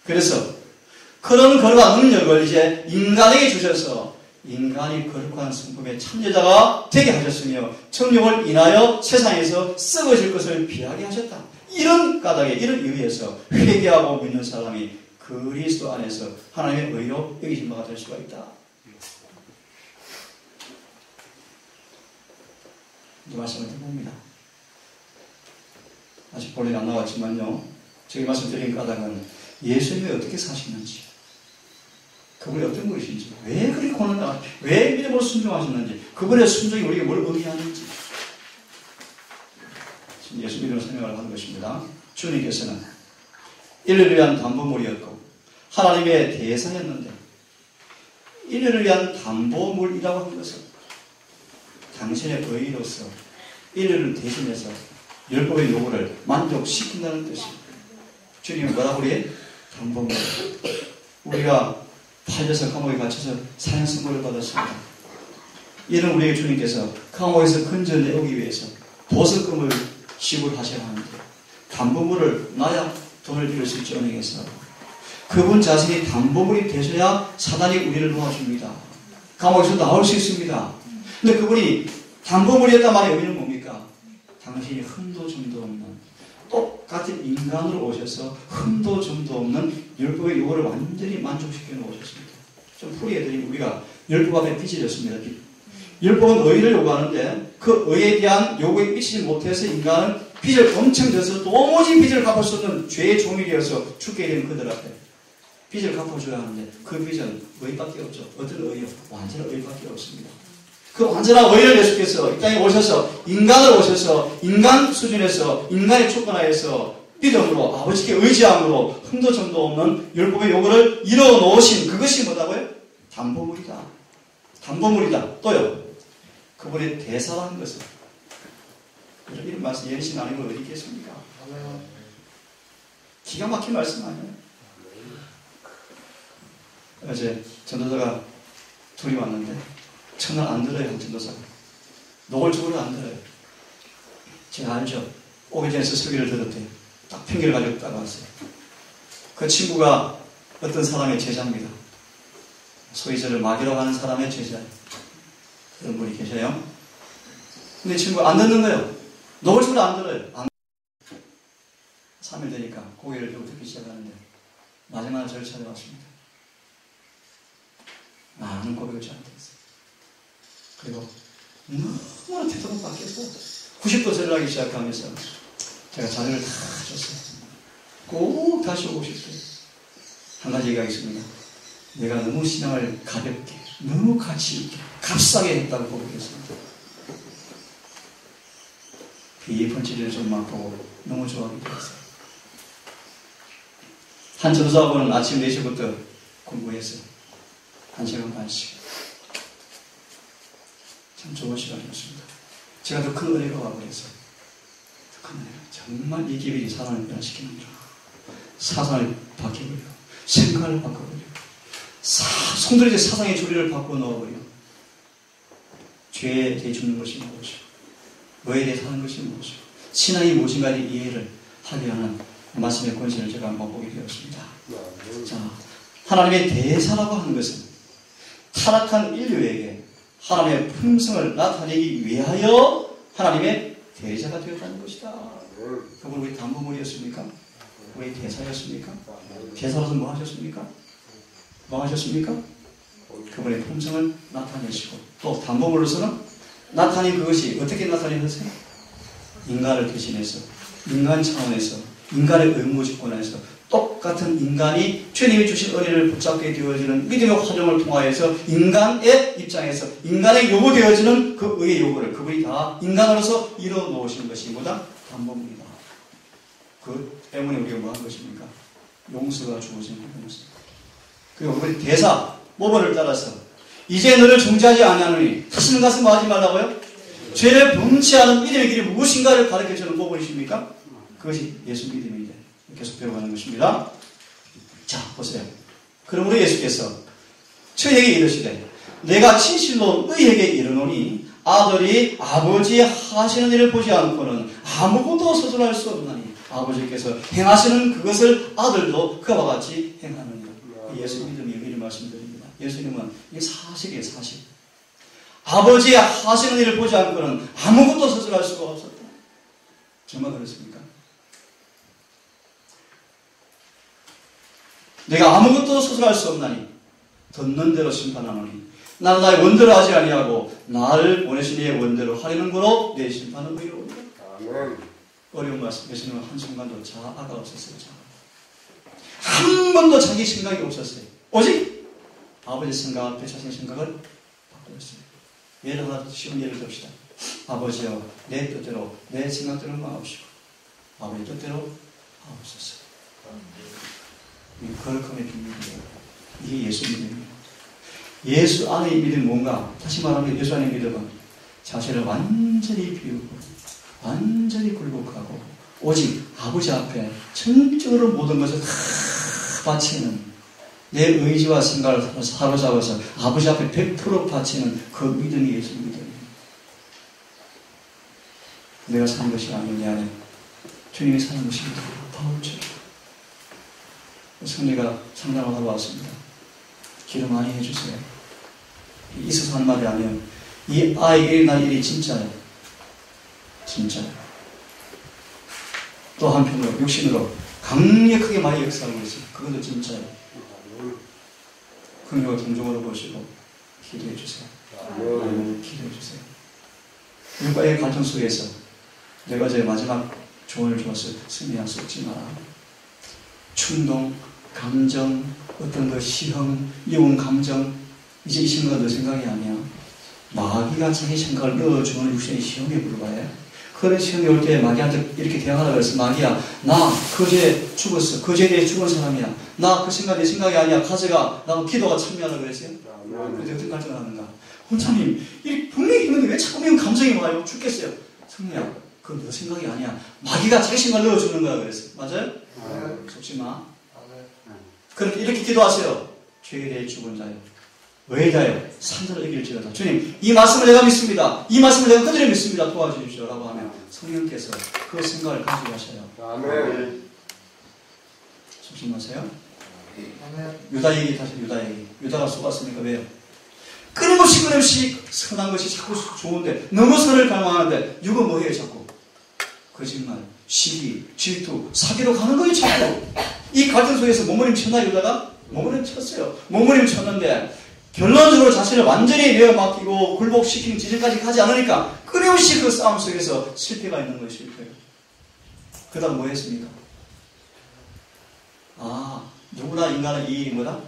그래서 그런 거룩한 능력을 이제 인간에게 주셔서 인간이 거룩한 성품의 참여자가 되게 하셨으며 청룡을 인하여 세상에서 썩어질 것을 피하게 하셨다. 이런 까닭에 이런 이유에서 회개하고 믿는 사람이 그리스도 안에서 하나님의 의로 여기신 바가 될 수가 있다. 이 말씀을 드립니다. 아직 본론이 안 나왔지만요. 저기 말씀드린 까닭은 예수님이 어떻게 사시는지, 그분이 어떤 분이신지, 왜 그렇게 고난을, 왜 믿음으로 순종하셨는지, 그분의 순종이 우리에게 뭘 의미하는지 예수 믿음으로 설명을 하는 것입니다. 주님께서는 인류를 위한 담보물이었고 하나님의 대사였는데 인류를 위한 담보물이라고 하는 것은 당신의 의의로서 인류를 대신해서 율법의 요구를 만족시킨다는 뜻입니다. 주님은 뭐라고 그래? 담보물. 우리가 팔려서 감옥에 갇혀서 사형 선고를 받았습니다. 이는 우리에게 주님께서 감옥에서 건져내오기 위해서 보석금을 지불하셔야 하는데 담보물을 놔야 돈을 빌릴 수 있지 은행에서. 그분 자신이 담보물이 되셔야 사단이 우리를 도와줍니다. 감옥에서 나올 수 있습니다. 근데 그분이 담보물이었단 말의 의미는 뭡니까? 당신이 흠도 점도 없는 똑같은 인간으로 오셔서 흠도 점도 없는 율법의 요구를 완전히 만족시켜 놓으셨습니다. 좀 풀이해드리면 우리가 율법 앞에 빚이 졌습니다. 율법은 의를 요구하는데 그 의에 대한 요구에 미치지 못해서 인간은 빚을 엄청 져서 도무지 빚을 갚을 수 없는 죄의 종이 되어서 죽게 된 그들 앞에 빚을 갚아줘야 하는데 그 빚은 의밖에 없죠. 어떤 의요? 완전한 의밖에 없습니다. 그 완전한 의를 예수께서 이 땅에 오셔서 인간으로 오셔서 인간 수준에서 인간의 조건하에서 믿음으로 아버지께 의지함으로 흠도 점도 없는 율법의 요구를 이루어 놓으신 그것이 뭐라고요? 담보물이다. 담보물이다. 또요. 그분의 대사라는 것은 이런 말씀 예리신 아니고 어디 있겠습니까? 기가 막힌 말씀 아니에요? 어제 전도사가 둘이 왔는데 전화를 안 들어요. 전도사가 노골적으로 안 들어요. 제가 알죠. 오기 전에 설교를 들었대요. 딱 핑계를 가지고 따라왔어요. 그 친구가 어떤 사람의 제자입니다. 소위 저를 마귀라고 하는 사람의 제자. 그런 분이 계셔요. 근데 이 친구가 안 듣는 거예요. 노골적으로 안 들어요. 3일 되니까 고개를 들고 듣기 시작하는데 마지막에 저를 찾아왔습니다. 많은 고백을 저한테 했어요. 그리고 너무나 태도가 바뀌었어요. 90도 절을 하기 시작하면서 제가 자료를 다 줬어요. 꼭 다시 오고 싶어요. 한 가지 얘기가 있습니다. 내가 너무 신앙을 가볍게, 너무 가치 있게, 값싸게 했다고 고백했습니다. 비펀치를 좀 맛보고 너무 좋아하게 되었어요. 한 전도사하고는 아침 4시부터 공부했어요. 1시간 반씩. 참 좋은 시간이었습니다. 제가 더 큰 은혜가 와버렸어요. 더 큰 은혜가. 정말 이 기분이 사람을 변화시키는구나. 사상을 바뀌어버려. 생각을 바꿔버려. 송두리째 사상의 조리를 바꿔 넣어버려. 죄에 대해 죽는 것이 무엇이고, 뭐에 대해 사는 것이 무엇이고, 신앙이 무엇인가의 이해를 하게 하는 말씀의 권세를 제가 한번 보게 되었습니다. 자, 하나님의 대사라고 하는 것은 타락한 인류에게 하나님의 품성을 나타내기 위하여 하나님의 대사가 되었다는 것이다. 그분 우리 담보물이었습니까? 우리 대사였습니까? 대사로서 뭐 하셨습니까? 뭐 하셨습니까? 그분의 품성을 나타내시고 또 담보물로서는 나타낸 그것이 어떻게 나타내셨어요? 인간을 대신해서 인간 차원에서 인간의 의무직권에서 똑같은 인간이 주님이 주신 은혜를 붙잡게 되어지는 믿음의 화정을 통하여서 인간의 입장에서 인간의 요구되어지는 그 의의 요구를 그분이 다 인간으로서 이루어 놓으신 것이 뭐다? 담보물이다. 그 때문에 우리가 뭐 한 것입니까? 용서가 주어진 것입니다. 그리고 우리 대사, 모범을 따라서 이제 너를 정죄하지 아니하노니 다시는 가서 뭐 하지 말라고요? 죄를 범치하는 믿음의 길이 무엇인가를 가르쳐주는 모범이십니까? 그것이 예수 믿음이다. 계속 배워가는 것입니다. 자, 보세요. 그러므로 예수께서 저에게 이르시되 내가 진실로 너희에게 이르노니 아들이 아버지 하시는 일을 보지 않고는 아무것도 서술할 수 없나니 아버지께서 행하시는 그것을 아들도 그와 같이 행하느니라. 예수 믿음이 이런 말씀드립니다. 예수님은 이게 사실이에요. 사실. 아버지 하시는 일을 보지 않고는 아무것도 서술할 수가 없었다. 정말 그렇습니까? 내가 아무것도 서술할 수 없나니 듣는 대로 심판하노니 나는 나의 원대로 하지 아니하고 나를 보내신 이의 원대로 하려는 거로 내 심판은 의로우리라. 어려운 말씀. 예수님은 한순간도 자아가 없었어요. 한 번도 자기 생각이 없었어요. 오직 아버지 생각 앞에 자신의 생각을 바꾸었어요. 예를 하나 쉬운 예를 듭시다. 아버지여 내 뜻대로 내 생각대로 마옵시고 아버지 뜻대로 하옵소서. 이 거룩함의 비밀이에요. 이게 예수 믿음이에요. 예수 안에 믿음이 뭔가? 다시 말하면 예수 안에 믿음은 자신을 완전히 비우고 완전히 굴복하고 오직 아버지 앞에 전적으로 모든 것을 다 바치는 내 의지와 생각을 사로잡아서 아버지 앞에 100% 바치는 그 믿음이 예수 믿음이에요. 내가 사는 것이 아닌 내 안에 주님이 사는 것입니다. 바울처럼. 성리가 상담을 하러 왔습니다. 기도 많이 해주세요. 있어서 한 말이 아니에요. 이 아이의 일어날 일이 진짜예요. 진짜예요. 또 한편으로 육신으로 강력하게 많이 역사하고 있어요. 그것도 진짜예요. 긍휼과 동정으로 보시고 기도해 주세요. 기도해 주세요. 육아의 갈등 속에서 내가 제 마지막 조언을 주었어요. 승리할 수 없지 마라. 충동, 감정, 어떤 그 시험, 미운 감정, 이제 이 생각은 너 생각이 아니야. 마귀가 자기 생각을 넣어주는 육신의 시험에 불과해. 그런 시험이 올 때 마귀한테 이렇게 대항하라 그랬어. 마귀야, 나 그제 죽었어. 그제에 대해 죽은 사람이야. 나 그 생각 내 생각이 아니야. 가져가. 나하고 기도가 참여하라 그랬어요. 그런데 어떻게 갈등을 하는가? 혼자님, 이 분명히 있는데 왜 자꾸 미운 감정이 와요? 죽겠어요. 성리야, 그건 너 생각이 아니야. 마귀가 자기 생각을 넣어주는 거야 그랬어. 맞아요? 속지 마. 그렇게 이렇게 기도하세요. 죄에 대해 죽은 자요. 외자요. 산자를 이길지어다. 주님, 이 말씀을 내가 믿습니다. 이 말씀을 내가 그대로 믿습니다. 도와주십시오. 라고 하면 성령께서 그 생각을 가지고 하셔요. 아멘. 속지 마세요. 유다 얘기 다시 유다 얘기. 유다가 속았으니까 왜요? 끊임없이 선한 것이 자꾸 좋은데 너무 선을 갈망하는데 육은 뭐해요 자꾸? 거짓말, 시기, 질투, 사기로 가는 거예요 자꾸. 이 갈등 속에서 몸부림 쳤나 유다가? 몸부림 쳤어요. 몸부림 쳤는데 결론적으로 자신을 완전히 내어 맡기고 굴복시키는 지점까지 가지 않으니까 끊임없이 그 싸움 속에서 실패가 있는 거예요. 실패. 그 다음 뭐 했습니까? 누구나 인간은 이 일이 뭐다?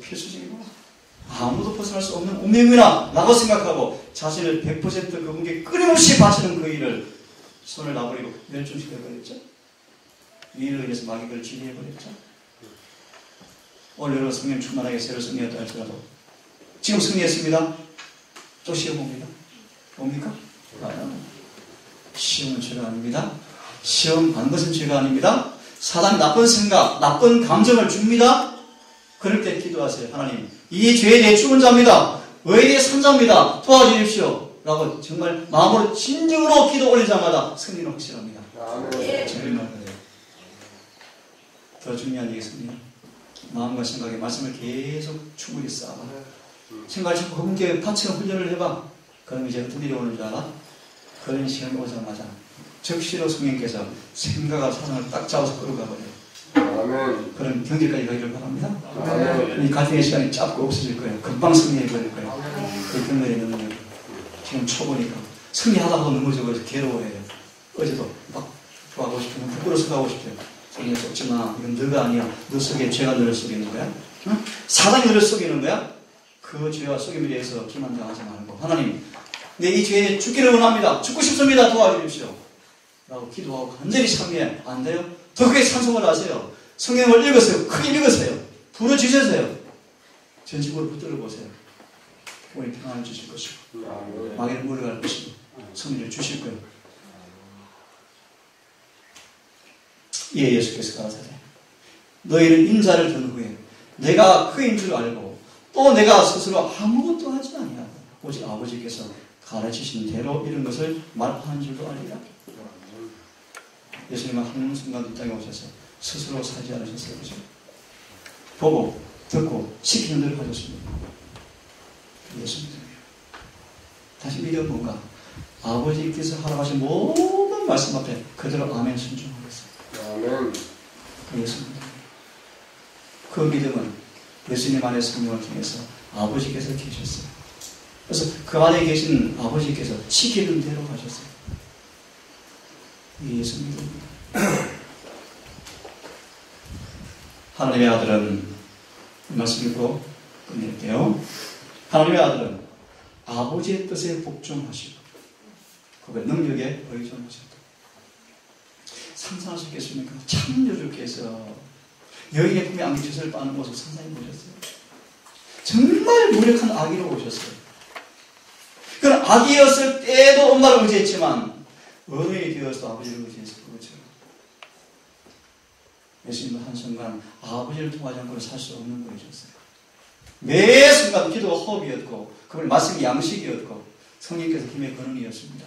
필수적이구나. 아무도 벗어날 수 없는 운명이구나 라고 생각하고 자신을 100% 그분께 끊임없이 바치는 그 일을 손을 놔버리고 멸종시켜버렸죠. 이 일을 위해서 마귀를 지휘해버렸죠. 오늘 여러분 성령 충만하게 새로 승리했다 할지라도 지금 승리했습니다. 또 시험 옵니다. 옵니까? 시험은 죄가 아닙니다. 시험 받는 것은 죄가 아닙니다. 사단이 나쁜 생각, 나쁜 감정을 줍니다. 그럴 때 기도하세요. 하나님, 이 죄에 대해 죽은 자입니다. 의에 대해 산 자입니다. 도와주십시오. 라고 정말 마음으로 진정으로 기도 올리자마자 승리는 확실합니다. 정말 그래요. 더 중요한 얘기겠습니다. 마음과 생각에 말씀을 계속 충분히 쌓아봐. 생각을 자꾸 그분께 바치는 훈련을 해봐. 그럼 이제 어떤 일이 오는 줄 알아? 그런 시험이 오자마자 적시로 성령께서 생각과 사상을 딱 잡아서 끌어가 버려요. 아멘. 그런 경지까지 가기를 바랍니다. 아멘. 이 갈등의 시간이 짧고 없어질 거예요. 금방 승리해버릴 거예요. 그 경멸의 능력. 지금 초보니까 승리하다가도 넘어져서 괴로워해요. 어제도 막 좋아하고 싶으면 부끄러워서 가고 싶어요. 성령 속지 마. 이건 너가 아니야. 너 속에 죄가 너를 속이는 거야. 응? 사단이 너를 속이는 거야. 그 죄와 속임에 대해서 기만당하지 말고 하나님, 내 이 죄에 죽기를 원합니다. 죽고 싶습니다. 도와주십시오. 라고 기도하고 간절히 참여해. 안 돼요? 더 크게 찬송을 하세요. 성경을 읽으세요. 크게 읽으세요. 부르짖으세요. 전직으로 붙들어 보세요. 우리 평안을 주실 것이고 마귀를 물어갈 것이고 성리를 주실 거예요. 예, 예수께서 가라사대 너희는 인자를 든 후에 내가 그인 줄 알고 또 내가 스스로 아무것도 하지 아니하고 오직 아버지께서 가르치신 대로 이런 것을 말하는 줄도 알리라. 예수님은 한순간 이 땅에 오셔서 스스로 살지 않으셨어요. 그죠? 보고 듣고 시키는 대로 하셨습니다. 예수님이에요. 다시 믿음은 뭔가? 아버지께서 하라고 하신 모든 말씀 앞에 그대로 아멘 순종하겠어요. 아멘. 그 예수입니다. 그 믿음은 예수님 안에 성령을 통해서 아버지께서 계셨어요. 그래서 그 안에 계신 아버지께서 시키는 대로 하셨어요. 이 예수 믿음입니다. 하나님의 아들은 이 말씀 읽고 끝낼게요. 하나님의 아들은 아버지의 뜻에 복종하시고 그의 능력에 의존하셨다. 상상할 수 있겠습니까? 참 요렇게 해서 여인의 품에 안긴 젖을 빠는 모습 상상해 보셨어요? 정말 무력한 아기로 오셨어요. 그런 아기였을 때도 엄마를 의지했지만 어른이 되어서 아버지를 의지했을 거죠. 예수님은 한순간 아버지를 통하지 않고는 살 수 없는 분이셨어요. 매 순간 기도가 호흡이었고 그분의 말씀이 양식이었고 성령께서 힘의 근원이었습니다.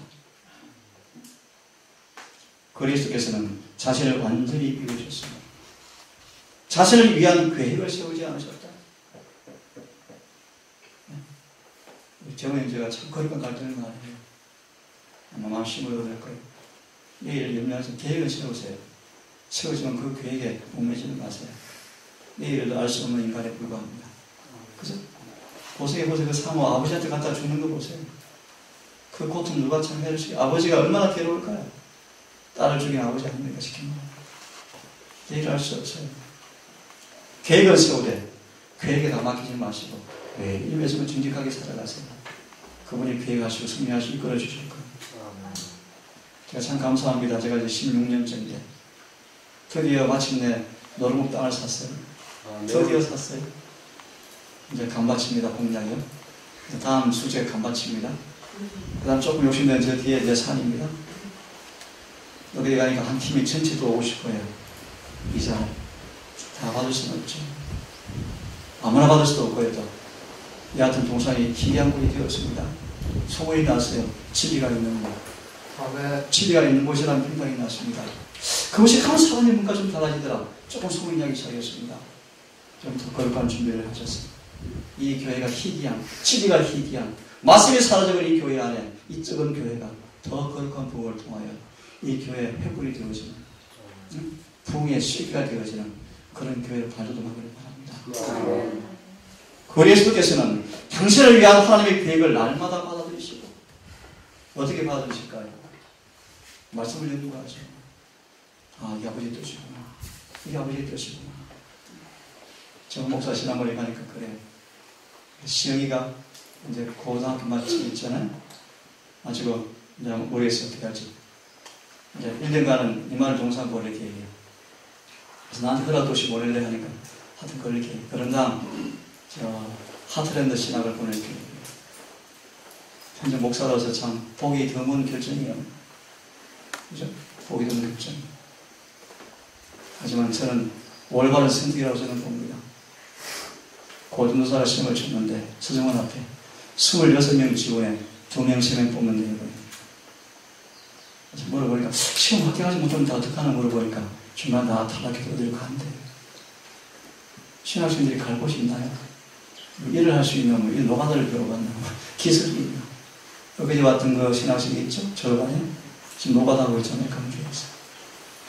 그리스도께서는 자신을 완전히 비우셨습니다. 자신을 위한 계획을 세우지 않으셨다. 정원님 제가 참 거리감 갈등을 많이 해요. 아마 마음심을 얻을 거예요. 내일을 염려해서 계획을 세우세요. 세우지만 그 계획에 목매지는 마세요. 내일을 알 수 없는 인간에 불과합니다. 그죠? 보세요. 그 사모 아버지한테 갖다 주는 거 보세요. 그 고통 누가 참여할 수 있어요? 아버지가 얼마나 괴로울까요? 딸을 죽인 아버지 아닙니까? 시킨 거. 내일 알 수 없어요. 계획을 세우되 계획에 다 맡기지 마시고 매일 입에서는 정직하게 살아가세요. 그분이 계획하시고 승리하시고 이끌어 주실 거예요. 제가 참 감사합니다. 제가 이제 16년째인데 드디어 마침내 노르목 땅을 샀어요. 드디어 샀어요. 이제 간밭입니다. 공략이요. 다음 수제 간밭입니다. 그 다음 조금 욕심내는 저 뒤에 내 산입니다. 여기 가니까 한 팀이 전체 또 오고 싶어요. 이자 다 받을 수는 없죠. 아무나 받을 수도 없고요. 또 여하튼 동산이 희귀한 곳이 되었습니다. 소문이 났어요. 진리가 있는 곳. 진리가 있는 곳이라는 평판이 났습니다. 그곳이 가면 사람의 문과 좀 달라지더라. 조금 소문이 나기 시작했습니다. 좀 더 거룩한 준비를 하셨어요. 이 교회가 희귀한, 진리가 희귀한, 말씀이 사라져버린 이 교회 안에 이 적은 교회가 더 거룩한 부흥을 통하여 이 교회의 횃불이 되어지는 부흥의 시기가 되어지는 그런 교회를 발돋움하기를 바랍니다. 그리스도께서는 당신을 위한 하나님의 계획을 날마다 받아들이시고 어떻게 받아들이실까요? 말씀을 연구하죠. 아, 이게 아버지의 뜻이구나. 이게 아버지의 뜻이구나. 저 목사 신앙원에 가니까 그래요. 시영이가 이제 고등학교 마치기 있잖아요. 마치고 이제 모르겠어요. 어떻게 할지. 이제 1년간은 이만을 동산 보낼 계획이에요. 그래서 나한테 허락도시 보낼래 하니까 하여튼 그럴 계획. 그런 다음 저 하트랜드 신학을 보낼 계획이에요. 현재 목사로서 참 보기 드문 결정이에요. 그죠? 보기 드문 결정. 하지만 저는 올바른 선택이라고 저는 봅니다. 고등교사를 시험을 쳤는데 서정원 앞에 26명 지원에 2명, 3명 뽑는 데거든요. 물어보니까 시험 합격하지 못하면 다 어떡하나 물어보니까 중간 다 탈락해서 어디로 가는데 신학생들이 갈 곳이 있나요? 일을 할 수 있는 뭐 노가다를 배워봤나 기술이 있나. 여기 왔던 그 신학생이 있죠? 절반에 지금 노가다하고 있잖아요. 강주에서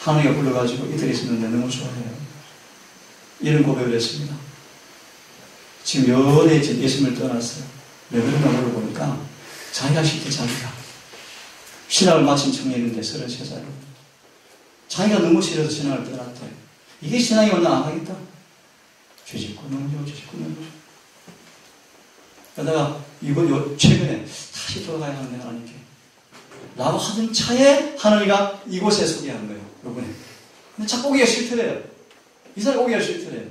하느이가 불러가지고 이틀 있었는데 너무 좋아해요. 이런 고백을 했습니다. 지금 연애 예수님을 떠났어요. 왜 그러나 물어보니까 자기가 싫대. 자기가 신학을 마친 청년인데 33살로 자기가 너무 싫어서 신학을 떠났대. 이게 신앙이 얼마나 안 하겠다. 죄짓고 넘겨 죄짓고 넘겨. 그러다가 이번 최근에 다시 돌아가야 하는데 하나님께 라고 하던 차에 하나님가 이곳에 소개한 거예요. 요번에. 근데 자꾸 오기가 싫더래요. 이 사람이 오기가 싫더래요.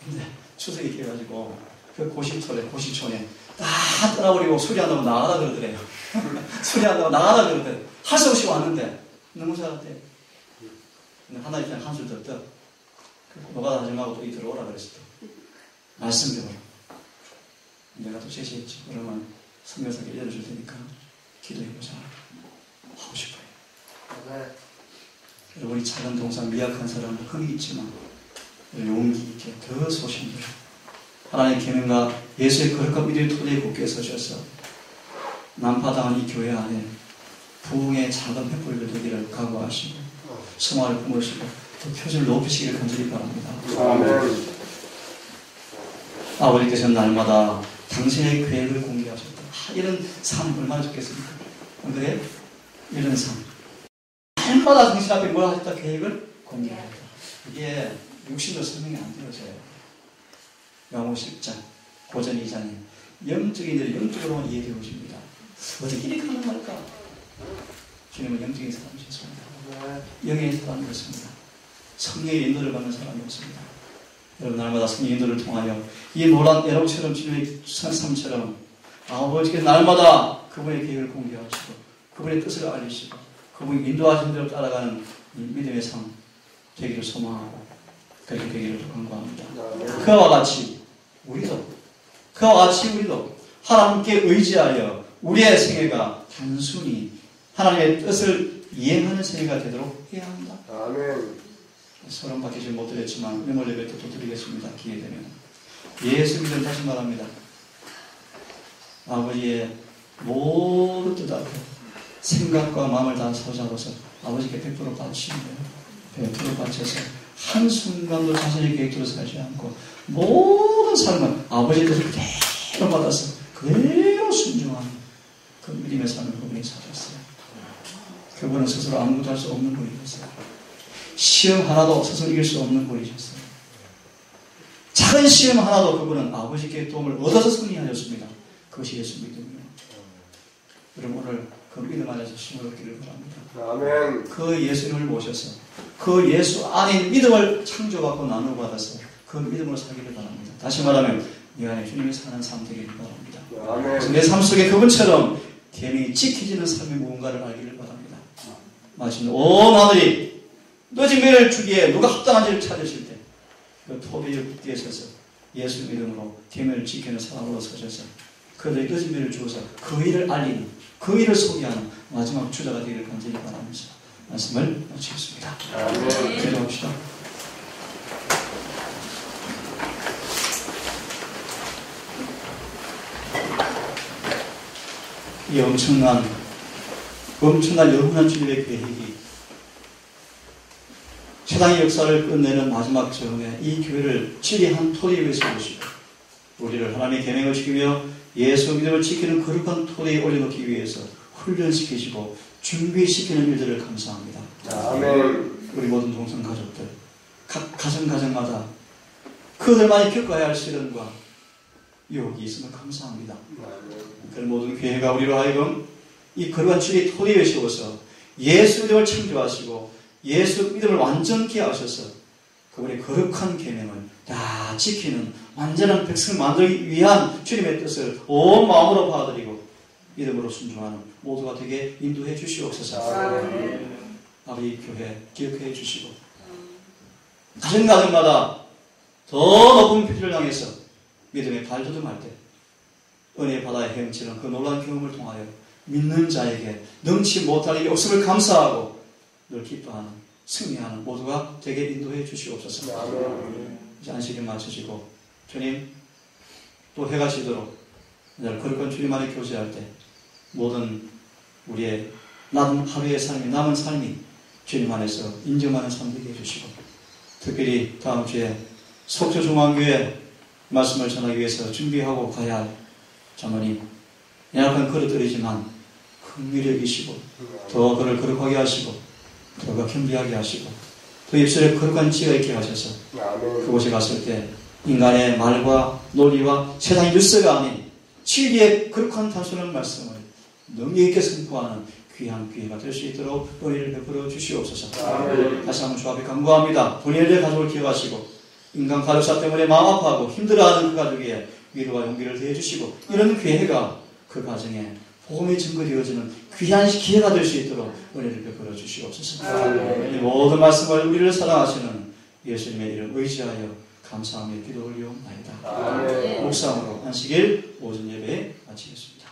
근데 추석이 돼가지고 그 고시촌에 다 떠나버리고 수리한다고 나가라 그러더래요. 수리한다고 나가라 그러더래요. 할 수 없이 왔는데 너무 잘했대요. 근데 하나님 그냥 한술 더 떠. 노가다 하지 말고 또 이 들어오라 그랬어. 말씀 배우라. 내가 또 제시했지. 그러면 성경석에 일러줄 테니까 기도해보자. 하고 싶어요. 네. 여러분이 작은 동산 미약한 사람은 흠이 있지만 용기 있게 더 소신대로 하나님의 계명과 예수의 거룩한 믿음의 토대에 굳게 서셔서 난파당한 이 교회 안에 부흥의 작은 횃불을 되기를 각오하시고 성화를 품으시고 또 표준을 높이시기를 간절히 바랍니다. 아멘. 아버지께서는 날마다 당신의 계획을 공개하셨다. 이런 삶 얼마나 좋겠습니까? 안 그래요? 이런 삶 날마다 당신 앞에 뭘 하셨다? 계획을 공개하셨다. 이게 육신으로 설명이 안 되어져요. 영호 10장 고전 2장에 영적인 일을 영적으로만 이해되어 오십니다. 어떻게 이렇게 하는 말까? 주님은 영적인 사람이셨습니다. 영의 사람이었습니다. 성령의 인도를 받는 사람이었습니다. 여러분 날마다 성령님들을 통하여 이 노란 에녹처럼 주님의 삶처럼 아버지께 날마다 그분의 계획을 공개하시고 그분의 뜻을 알리시고 그분이 인도하신 대로 따라가는 이 믿음의 삶 되기를 소망하고 그렇게 되기를 간구합니다. 그와 같이 우리도 하나님께 의지하여 우리의 생애가 단순히 하나님의 뜻을 이행하는 생애가 되도록 해야 합니다. 아멘. 서론 받기지 못드렸지만 명월 예배 때 또 드리겠습니다. 기회되면. 예수 믿음 다시 말합니다. 아버지의 모든 뜻 앞에 생각과 마음을 다 사로잡아서 아버지께 100% 바치는 거예요. 100% 바쳐서 한순간도 자신의 계획대로 살지 않고 모든 삶은 아버지의 뜻을 그대로 받아서 그대로 순종하는 그 믿음의 삶을 그분이 살았어요. 그분은 스스로 아무것도 할 수 없는 분이었어요. 시험 하나도 스스로 이길 수 없는 분이셨어요. 작은 시험 하나도 그분은 아버지께 도움을 얻어서 승리하였습니다. 그것이 예수 믿음이에요. 여러분 오늘 그 믿음 안에서 힘을 얻기를 바랍니다. 아멘. 그 예수님을 모셔서 그 예수 안에 믿음을 창조받고 나누어받아서 그 믿음으로 살기를 바랍니다. 다시 말하면 내 안에 주님이 사는 삶 되기를 바랍니다. 아멘. 내 삶 속에 그분처럼 계명이 지켜지는 삶의 무언가를 알기를 바랍니다. 마침 온 하늘이 늦은 배를 주기에 누가 합당한지를 찾으실 때 그 토비 뒤에 서서 예수 믿음으로 계명을 지키는 사람으로 서셔서 그들의 늦은 배를 주어서 그 일을 알리는 그 일을 소개하는 마지막 주자가 되기를 간절히 바라면서 말씀을 마치겠습니다. 아멘. 기도합시다. 이 엄청난 영원한 주님의 계획이 세상의 역사를 끝내는 마지막 정에 이 교회를 진리한 토대 위에 세우시고 우리를 하나님의 계명을 지키며 예수 믿음을 지키는 거룩한 토대에 올려놓기 위해서 훈련시키시고 준비시키는 일들을 감사합니다. 아멘. 우리 모든 동성 가족들 각 가정마다 그들만이 겪어야 할 시련과 유혹이 있으면 감사합니다. 그런 모든 교회가 우리로 하여금 이 거룩한 주의 토대 위에 세워서 예수 믿음을 창조하시고 예수 믿음을 완전케 하셔서 그분의 거룩한 계명을 다 지키는 완전한 백성을 만들기 위한 주님의 뜻을 온 마음으로 받아들이고 믿음으로 순종하는 모두가 되게 인도해 주시옵소서. 아버지 교회 기억해 주시고 가정마다 더 높은 표를 향해서 믿음의 발돋움할 때 은혜의 바다에 헤엄치는 그 놀라운 경험을 통하여 믿는 자에게 능치 못할 일이 없음을 감사하고 늘 기뻐하는 승리하는 모두가 되게 인도해 주시옵소서. 이제 안식일 마치시고 주님 또 해가 지도록 거룩한 주님 안에 교제할 때 모든 우리의 남은 하루의 삶이 남은 삶이 주님 안에서 인정하는 삶 되게 해주시고 특별히 다음 주에 속초중앙교회 말씀을 전하기 위해서 준비하고 가야 할 장로님 연약한 그릇들이지만 긍휼히 더 그를 거룩하게 하시고 더 겸비하게 하시고 그 입술에 거룩한 지혜가 있게 하셔서 그곳에 갔을 때 인간의 말과 논리와 세상의 뉴스가 아닌 진리의 거룩한 단순한 말씀을 능력 있게 선포하는 귀한 기회가 될 수 있도록 은혜를 베풀어 주시옵소서. 다시 한번 주 앞에 간구합니다. 분열된 가족을 기억하시고 인간 가족사 때문에 마음 아파하고 힘들어하는 그 가족에 위로와 용기를 더해주시고 이런 기회가 그 가정에 복음이 증거되어지는 귀한 기회가 될 수 있도록 은혜를 베풀어 주시옵소서. 이 모든 말씀을 우리를 사랑하시는 예수님의 이름 의지하여 감사하며 기도 올리옵나이다. 묵상으로 안식일 오전 예배 마치겠습니다.